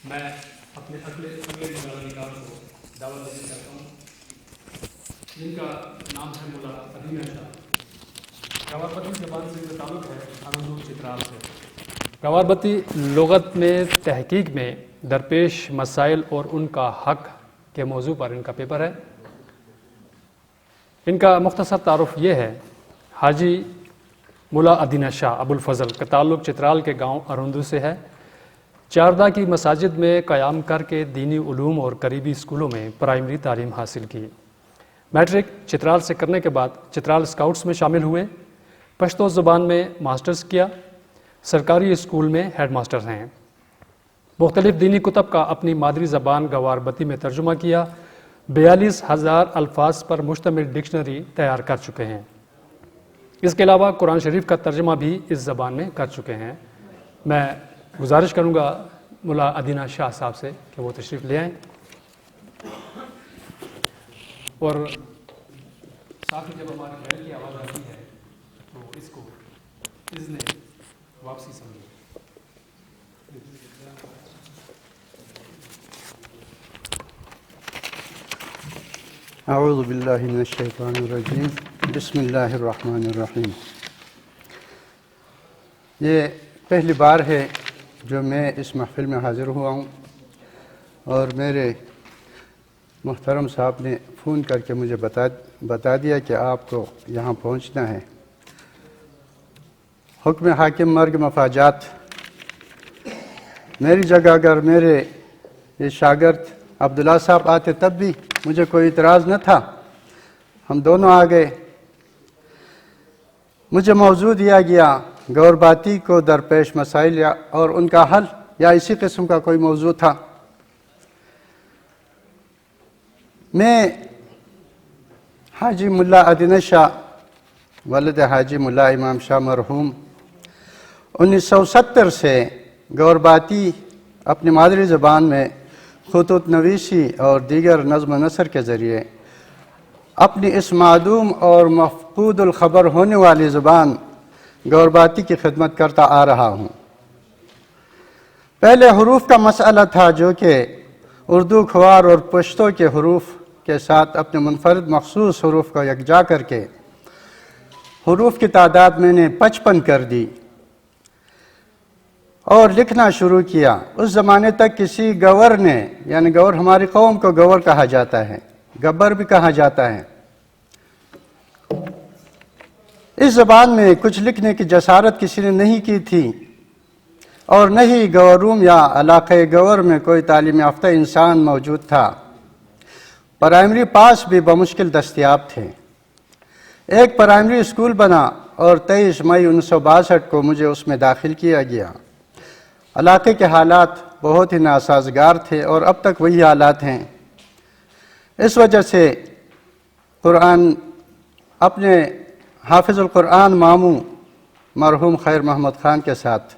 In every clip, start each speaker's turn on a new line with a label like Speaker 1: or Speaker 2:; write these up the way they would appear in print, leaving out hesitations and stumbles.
Speaker 1: میں اپنے اگلے مولانا نگار کو دعوت دینا چاہتا ہوں، جن کا نام ہے مولانا ادینہ شاہ۔ گواربتی زبان سے جو تعلق ہے ارندو چترال سے۔ گواربتی لغت میں تحقیق میں درپیش مسائل اور ان کا حق کے موضوع پر ان کا پیپر ہے۔ ان کا مختصر تعارف یہ ہے: حاجی مولا ادینہ شاہ ابوالفضل کا تعلق چترال کے گاؤں ارندو سے ہے۔ چاردہ کی مساجد میں قیام کر کے دینی علوم اور قریبی اسکولوں میں پرائمری تعلیم حاصل کی۔ میٹرک چترال سے کرنے کے بعد چترال اسکاؤٹس میں شامل ہوئے۔ پشتو زبان میں ماسٹرز کیا۔ سرکاری اسکول میں ہیڈ ماسٹر ہیں۔ مختلف دینی کتب کا اپنی مادری زبان گواربتی میں ترجمہ کیا۔ 42,000 الفاظ پر مشتمل ڈکشنری تیار کر چکے ہیں۔ اس کے علاوہ قرآن شریف کا ترجمہ بھی اس زبان میں کر چکے ہیں۔ میں گزارش کروں گا مولا ادینہ شاہ صاحب سے کہ وہ تشریف لے آئیں اور ساتھ ہی جب ہماری بیل کی آواز آتی ہے تو اس کو اذن واپسی سمجھیں۔
Speaker 2: اعوذ باللہ من الشیطان الرجیم، بسم اللہ الرحمن الرحیم۔ یہ پہلی بار ہے جو میں اس محفل میں حاضر ہوا ہوں، اور میرے محترم صاحب نے فون کر کے مجھے بتا دیا کہ آپ کو یہاں پہنچنا ہے۔ حکم حاکم مرگ مفاجات۔ میری جگہ اگر میرے یہ شاگرد عبداللہ صاحب آتے تب بھی مجھے کوئی اعتراض نہ تھا۔ ہم دونوں آ گئے۔ مجھے موضوع دیا گیا گوارباتی کو درپیش مسائل اور ان کا حل، یا اسی قسم کا کوئی موضوع تھا۔ میں حاجی مولا ادینہ شاہ ولد حاجی مولا امام شاہ مرحوم 1970 سے گوارباتی اپنی مادری زبان میں خطوط نویسی اور دیگر نظم و نثر کے ذریعے اپنی اس معدوم اور مفقود الخبر ہونے والی زبان گوارباتی کی خدمت کرتا آ رہا ہوں۔ پہلے حروف کا مسئلہ تھا جو کہ اردو کھوار اور پشتو کے حروف کے ساتھ اپنے منفرد مخصوص حروف کو یکجا کر کے حروف کی تعداد میں نے 55 کر دی اور لکھنا شروع کیا۔ اس زمانے تک کسی گور نے، یعنی گور ہماری قوم کو گور کہا جاتا ہے، گبر بھی کہا جاتا ہے، اس زبان میں کچھ لکھنے کی جسارت کسی نے نہیں کی تھی، اور نہ ہی گوروم یا علاقۂ گور میں کوئی تعلیم یافتہ انسان موجود تھا۔ پرائمری پاس بھی بمشکل دستیاب تھے۔ ایک پرائمری اسکول بنا اور 23 مئی 1962 کو مجھے اس میں داخل کیا گیا۔ علاقے کے حالات بہت ہی ناسازگار تھے اور اب تک وہی حالات ہیں۔ اس وجہ سے اپنے حافظ القرآن ماموں مرحوم خیر محمد خان کے ساتھ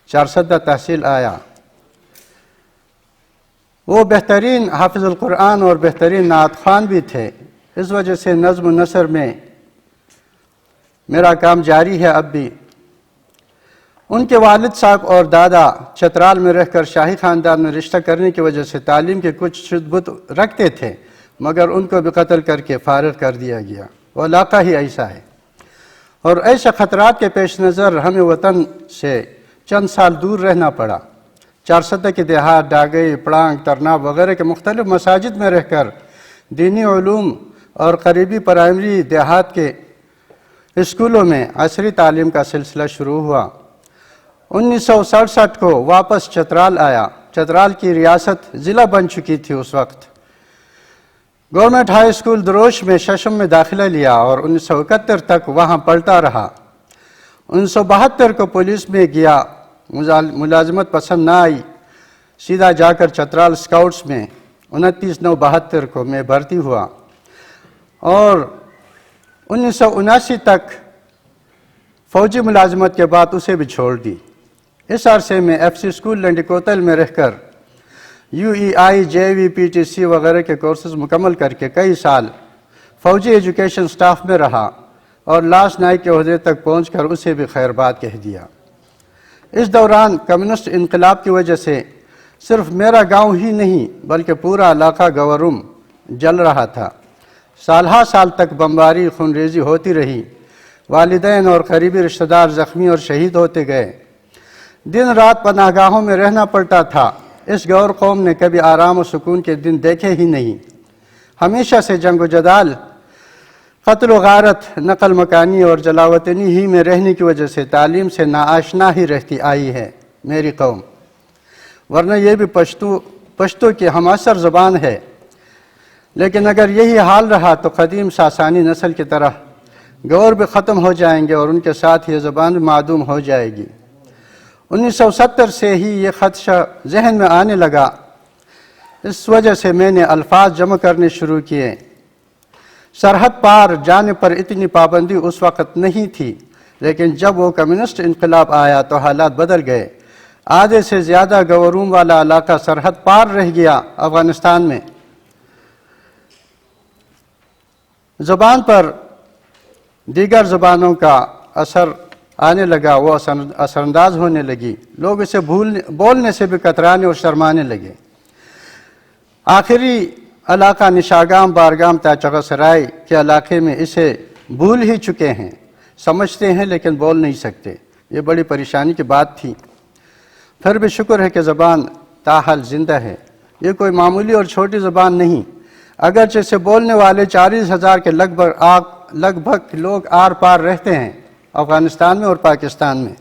Speaker 2: چارسدہ تحصیل آیا۔ وہ بہترین حافظ القرآن اور بہترین نعت خوان بھی تھے۔ اس وجہ سے نظم و نثر میں میرا کام جاری ہے اب بھی۔ ان کے والد صاحب اور دادا چترال میں رہ کر شاہی خاندان میں رشتہ کرنے کی وجہ سے تعلیم کے کچھ شد بت رکھتے تھے، مگر ان کو بھی قتل کر کے فارغ کر دیا گیا۔ وہ علاقہ ہی ایسا ہے، اور ایسے خطرات کے پیش نظر ہمیں وطن سے چند سال دور رہنا پڑا۔ چارسدہ کے دیہات، ڈاگئی، پڑانگ، ترناب وغیرہ کے مختلف مساجد میں رہ کر دینی علوم اور قریبی پرائمری دیہات کے اسکولوں میں عصری تعلیم کا سلسلہ شروع ہوا۔ 1967 کو واپس چترال آیا۔ چترال کی ریاست ضلع بن چکی تھی اس وقت۔ گورنمنٹ ہائی اسکول دروش میں ششم میں داخلہ لیا اور 1971 تک وہاں پڑھتا رہا۔ 1972 کو پولیس میں گیا، ملازمت پسند نہ آئی، سیدھا جا کر چترال اسکاؤٹس میں 29/9/72 کو میں بھرتی ہوا، اور 1979 تک فوجی ملازمت کے بعد اسے بھی چھوڑ دی۔ اس عرصے میں FC اسکول لنڈی کوتل میں رہ کر UEI JV PTC وغیرہ کے کورسز مکمل کر کے کئی سال فوجی ایجوکیشن سٹاف میں رہا، اور لاس نائک کے عہدے تک پہنچ کر اسے بھی خیر بات کہہ دیا۔ اس دوران کمیونسٹ انقلاب کی وجہ سے صرف میرا گاؤں ہی نہیں بلکہ پورا علاقہ گورم جل رہا تھا۔ سالہ سال تک بمباری خونریزی ہوتی رہی، والدین اور قریبی رشتہ دار زخمی اور شہید ہوتے گئے، دن رات پناہ گاہوں میں رہنا پڑتا تھا۔ اس گور قوم نے کبھی آرام و سکون کے دن دیکھے ہی نہیں، ہمیشہ سے جنگ و جدال، قتل و غارت، نقل مکانی اور جلاوطنی ہی میں رہنے کی وجہ سے تعلیم سے ناآشنا ہی رہتی آئی ہے میری قوم، ورنہ یہ بھی پشتو کی ہم اثر زبان ہے۔ لیکن اگر یہی حال رہا تو قدیم ساسانی نسل کی طرح گور بھی ختم ہو جائیں گے اور ان کے ساتھ یہ زبان بھی معدوم ہو جائے گی۔ 1970 سے ہی یہ خدشہ ذہن میں آنے لگا، اس وجہ سے میں نے الفاظ جمع کرنے شروع کیے۔ سرحد پار جانے پر اتنی پابندی اس وقت نہیں تھی، لیکن جب وہ کمیونسٹ انقلاب آیا تو حالات بدل گئے۔ آدھے سے زیادہ گوروم والا علاقہ سرحد پار رہ گیا افغانستان میں۔ زبان پر دیگر زبانوں کا اثر آنے لگا، وہ اثر انداز ہونے لگی، لوگ اسے بولنے سے بھی کترانے اور شرمانے لگے۔ آخری علاقہ نشاگام بارگام تاچغہ سرائے کے علاقے میں اسے بھول ہی چکے ہیں، سمجھتے ہیں لیکن بول نہیں سکتے۔ یہ بڑی پریشانی کی بات تھی، پھر بھی شکر ہے کہ زبان تاحال زندہ ہے۔ یہ کوئی معمولی اور چھوٹی زبان نہیں، اگرچہ اسے بولنے والے 40,000 کے لگ بھگ لوگ آر پار رہتے ہیں افغانستان میں اور پاکستان میں،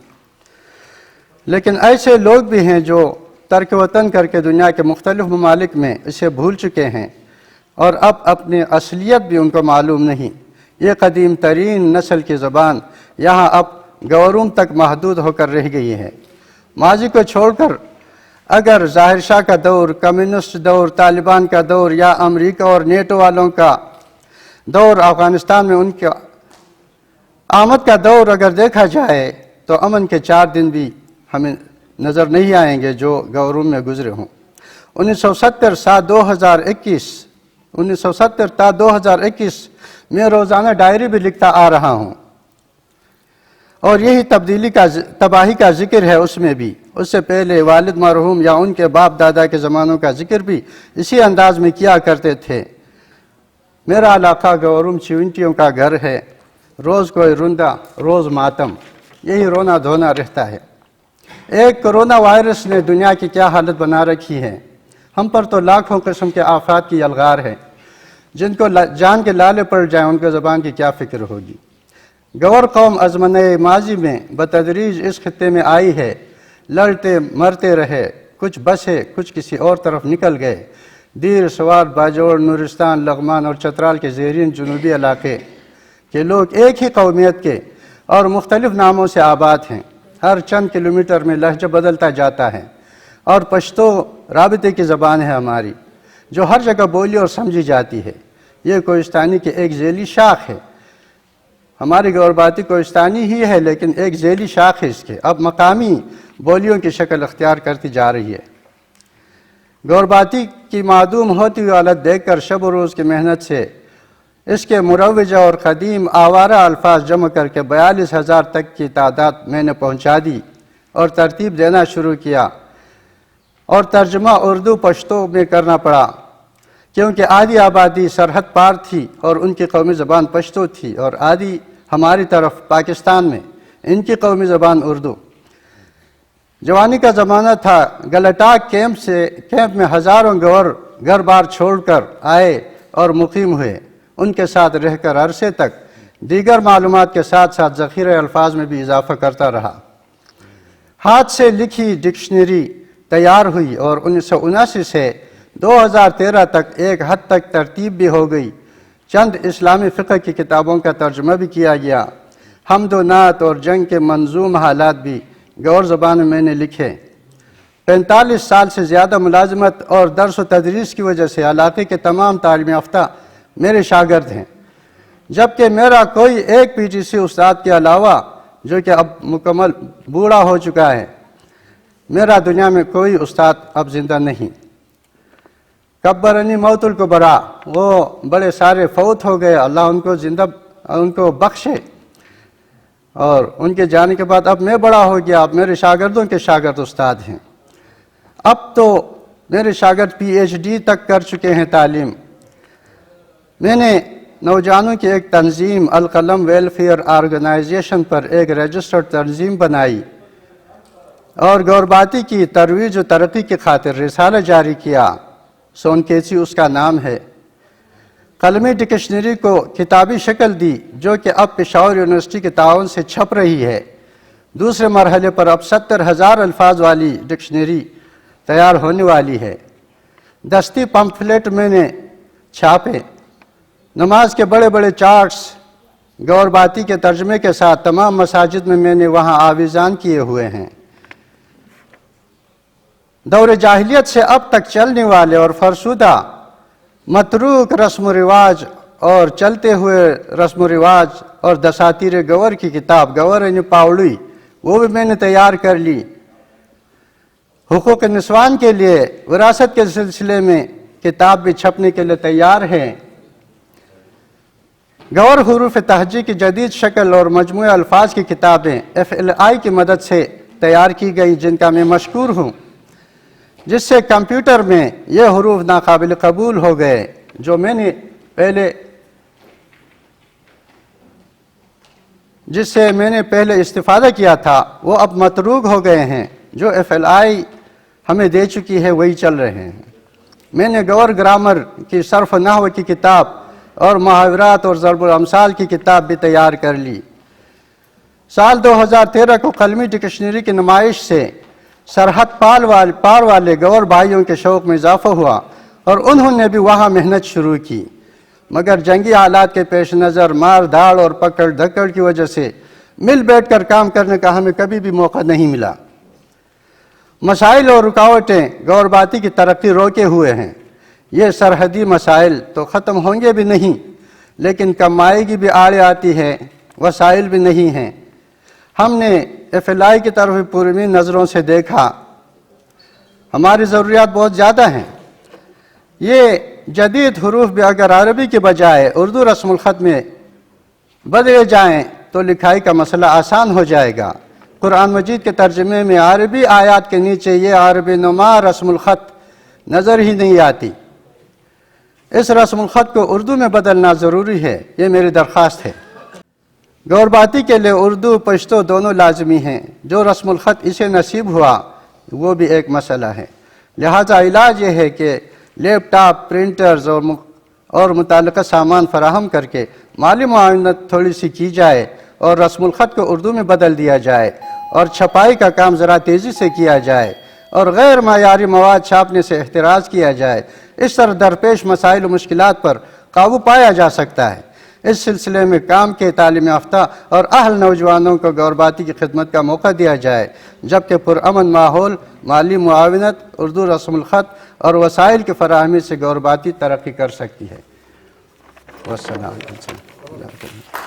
Speaker 2: لیکن ایسے لوگ بھی ہیں جو ترک وطن کر کے دنیا کے مختلف ممالک میں اسے بھول چکے ہیں اور اب اپنی اصلیت بھی ان کو معلوم نہیں۔ یہ قدیم ترین نسل کی زبان یہاں اب گوروم تک محدود ہو کر رہ گئی ہے۔ ماضی کو چھوڑ کر اگر ظاہر شاہ کا دور، کمیونسٹ دور، طالبان کا دور یا امریکہ اور نیٹو والوں کا دور، افغانستان میں ان کے آمد کا دور اگر دیکھا جائے تو امن کے 4 دن بھی ہمیں نظر نہیں آئیں گے جو گوروم میں گزرے ہوں۔ 1970 تا 2021 میں روزانہ ڈائری بھی لکھتا آ رہا ہوں، اور یہی تباہی کا ذکر ہے اس میں بھی۔ اس سے پہلے والد مرحوم یا ان کے باپ دادا کے زمانوں کا ذکر بھی اسی انداز میں کیا کرتے تھے۔ میرا علاقہ گوروم چیونٹیوں کا گھر ہے، روز کوئی رندہ روز ماتم، یہی رونا دھونا رہتا ہے۔ ایک کرونا وائرس نے دنیا کی کیا حالت بنا رکھی ہے، ہم پر تو لاکھوں قسم کے آفات کی یلغار ہے، جن کو جان کے لالے پڑ جائیں ان کو زبان کی کیا فکر ہوگی۔ گور قوم ازمنہ ماضی میں بتدریج اس خطے میں آئی ہے، لڑتے مرتے رہے، کچھ بسے کچھ کسی اور طرف نکل گئے۔ دیر، سوات، باجوڑ، نورستان، لغمان اور چترال کے زیرین جنوبی علاقے کے لوگ ایک ہی قومیت کے اور مختلف ناموں سے آباد ہیں۔ ہر چند کلومیٹر میں لہجہ بدلتا جاتا ہے، اور پشتو رابطے کی زبان ہے ہماری، جو ہر جگہ بولی اور سمجھی جاتی ہے۔ یہ کوہستانی کی ایک ذیلی شاخ ہے، ہماری گورباتی کوہستانی ہی ہے لیکن ایک ذیلی شاخ ہے اس کے، اب مقامی بولیوں کی شکل اختیار کرتی جا رہی ہے۔ گورباتی کی معدوم ہوتی ہوئی حالت دیکھ کر شب و روز کی محنت سے اس کے مروجہ اور قدیم آوارہ الفاظ جمع کر کے 42,000 تک کی تعداد میں نے پہنچا دی اور ترتیب دینا شروع کیا، اور ترجمہ اردو پشتو میں کرنا پڑا، کیونکہ آدھی آبادی سرحد پار تھی اور ان کی قومی زبان پشتو تھی، اور آدھی ہماری طرف پاکستان میں ان کی قومی زبان اردو۔ جوانی کا زمانہ تھا، گلٹاک کیمپ میں ہزاروں گور گھر بار چھوڑ کر آئے اور مقیم ہوئے، ان کے ساتھ رہ کر عرصے تک دیگر معلومات کے ساتھ ساتھ ذخیرہ الفاظ میں بھی اضافہ کرتا رہا۔ ہاتھ سے لکھی ڈکشنری تیار ہوئی اور 1979 سے 2013 تک ایک حد تک ترتیب بھی ہو گئی۔ چند اسلامی فقہ کی کتابوں کا ترجمہ بھی کیا گیا۔ حمد و نعت اور جنگ کے منظوم حالات بھی گور زبان میں نے لکھے۔ 45 سال سے زیادہ ملازمت اور درس و تدریس کی وجہ سے علاقے کے تمام تعلیم یافتہ میرے شاگرد ہیں، جبکہ میرا کوئی ایک PTC استاد کے علاوہ جو کہ اب مکمل بوڑھا ہو چکا ہے، میرا دنیا میں کوئی استاد اب زندہ نہیں۔ کبرنی موت الکبریٰ، وہ بڑے سارے فوت ہو گئے، اللہ ان کو بخشے، اور ان کے جانے کے بعد اب میں بڑا ہو گیا، اب میرے شاگردوں کے شاگرد استاد ہیں۔ اب تو میرے شاگرد PhD تک کر چکے ہیں تعلیم۔ میں نے نوجوانوں کی ایک تنظیم القلم ویلفیئر آرگنائزیشن پر ایک رجسٹرڈ تنظیم بنائی اور گورباتی کی ترویج و ترقی کی خاطر رسالہ جاری کیا، سونکیسی اس کا نام ہے۔ قلمی ڈکشنری کو کتابی شکل دی جو کہ اب پشاور یونیورسٹی کے تعاون سے چھپ رہی ہے۔ دوسرے مرحلے پر اب 70,000 الفاظ والی ڈکشنری تیار ہونے والی ہے۔ دستی پمفلیٹ میں نے چھاپے، نماز کے بڑے بڑے چارٹس گورباتی کے ترجمے کے ساتھ تمام مساجد میں نے وہاں آویزان کیے ہوئے ہیں۔ دور جاہلیت سے اب تک چلنے والے اور فرسودہ متروک رسم و رواج اور چلتے ہوئے رسم و رواج اور دساتیر گور کی کتاب گور یعنی پاوڑی وہ بھی میں نے تیار کر لی۔ حقوق نسوان کے لیے وراثت کے سلسلے میں کتاب بھی چھپنے کے لیے تیار ہے۔ گور حروف تہجی کی جدید شکل اور مجموعہ الفاظ کی کتابیں FLI کی مدد سے تیار کی گئی جن کا میں مشکور ہوں، جس سے کمپیوٹر میں یہ حروف ناقابل قبول ہو گئے جو میں نے پہلے استفادہ کیا تھا وہ اب متروک ہو گئے ہیں۔ جو FLI ہمیں دے چکی ہے وہی چل رہے ہیں۔ میں نے گور گرامر کی صرف نحو کی کتاب اور محاورات اور ضرب الامثال کی کتاب بھی تیار کر لی۔ سال 2013 کو قلمی ڈکشنری کی نمائش سے سرحد پار والے گور بھائیوں کے شوق میں اضافہ ہوا اور انہوں نے بھی وہاں محنت شروع کی، مگر جنگی حالات کے پیش نظر مار دھاڑ اور پکڑ دھکڑ کی وجہ سے مل بیٹھ کر کام کرنے کا ہمیں کبھی بھی موقع نہیں ملا۔ مسائل اور رکاوٹیں گورباتی کی ترقی روکے ہوئے ہیں۔ یہ سرحدی مسائل تو ختم ہوں گے بھی نہیں، لیکن کمائیگی بھی آڑے آتی ہے، وسائل بھی نہیں ہیں۔ ہم نے FLI کی طرف پرامید نظروں سے دیکھا، ہماری ضروریات بہت زیادہ ہیں۔ یہ جدید حروف بھی اگر عربی کے بجائے اردو رسم الخط میں بدلے جائیں تو لکھائی کا مسئلہ آسان ہو جائے گا۔ قرآن مجید کے ترجمے میں عربی آیات کے نیچے یہ عربی نما رسم الخط نظر ہی نہیں آتی۔ اس رسم الخط کو اردو میں بدلنا ضروری ہے، یہ میری درخواست ہے۔ گورباتی کے لیے اردو پشتو دونوں لازمی ہیں۔ جو رسم الخط اسے نصیب ہوا وہ بھی ایک مسئلہ ہے، لہذا علاج یہ ہے کہ لیپ ٹاپ، پرنٹرز اور متعلقہ سامان فراہم کر کے مالی معاونت تھوڑی سی کی جائے اور رسم الخط کو اردو میں بدل دیا جائے اور چھپائی کا کام ذرا تیزی سے کیا جائے اور غیر معیاری مواد چھاپنے سے احتراز کیا جائے۔ اس طرح درپیش مسائل و مشکلات پر قابو پایا جا سکتا ہے۔ اس سلسلے میں کام کے تعلیم یافتہ اور اہل نوجوانوں کو گورباتی کی خدمت کا موقع دیا جائے، جبکہ پرامن ماحول، مالی معاونت، اردو رسم الخط اور وسائل کی فراہمی سے گورباتی ترقی کر سکتی ہے۔ والسلام علیکم۔